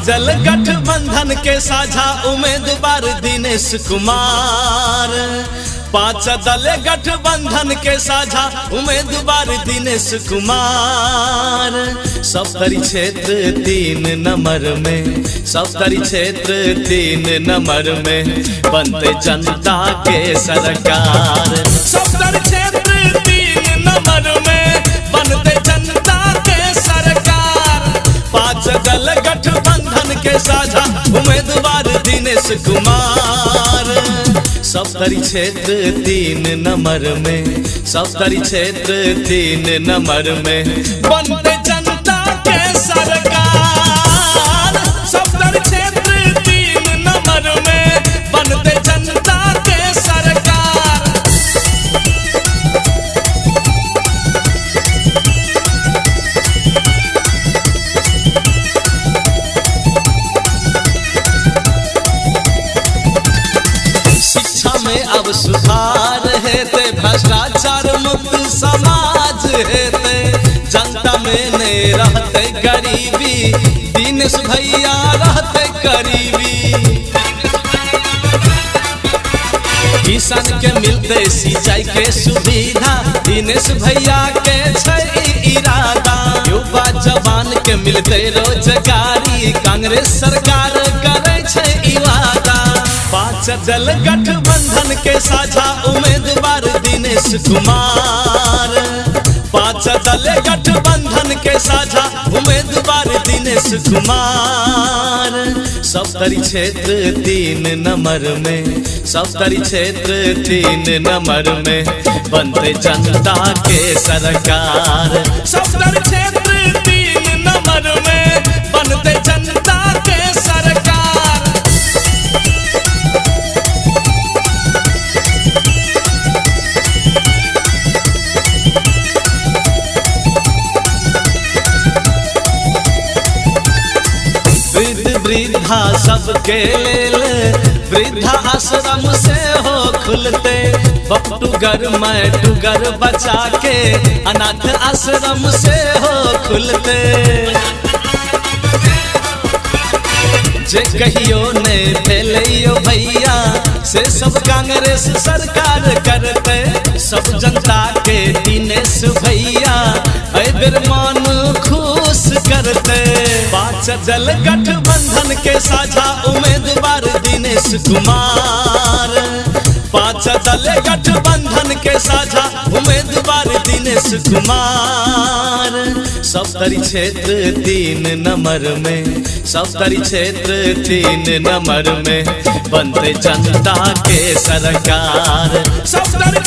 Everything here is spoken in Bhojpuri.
जल गठबंधन के साझा उम्मीदवार दिनेश कुमार। 5 दल गठबंधन के साझा उम्मीदवार दिनेश कुमार। सप्तरी क्षेत्र 3 नंबर में, सप्तरी क्षेत्र 3 नंबर में बनते जनता के सरकार। सप्तरी क्षेत्र 3 नंबर में बनते जनता के सरकार। 5 दल गठबंधन के साझा उम्मीदवार दिनेश कुमार। सप्तरी क्षेत्र 3 नंबर में, सप्तरी क्षेत्र 3 नंबर में बनते जनता के सरकार। सप्तरी क्षेत्र 3 नंबर में बनते जनता के सरकार। अब सुधार हेते, भ्रष्टाचार मुक्त समाज हेते, जनता में नहीं रहते गरीबी, दिनेश भैया रहते गरीबी। किसान के मिलते सिंचाई के सुविधा, दिनेश भैया के छै इरादा। युवा जवान के मिलते रोजगारी, कांग्रेस सरकार करे छै वादा। 5 दल गठबंधन के साझा उम्मीदवार दिनेश कुमार। 5 दल गठबंधन के साझा उम्मीदवार दिनेश कुमार। सप्तरी क्षेत्र 3 नंबर में, सप्तरी क्षेत्र 3 नंबर में बनते जनता के सरकार। सप्तरी क्षेत्र 3 नंबर में बनते जनता के सरकार। वृद्धा सबके लेल वृद्धा आश्रम से हो खुलते, बपटूगर मैटूगर बचा के अनाथ आश्रम से हो खुलते। जे कहियो नहीं फैलियो भैया से सब कांग्रेस सरकार करते। सब जनता के दिनेश भैया बेर मन खुश करते। 5 दल गठबंधन के साझा उम्मीदवार दिनेश कुमार। 5 दल गठबंधन के साझा उम्मीदवार दिनेश कुमार। सप्तरी क्षेत्र 3 नंबर में, सप्तरी क्षेत्र 3 नंबर में बनते जनता के सरकार। सप्तरी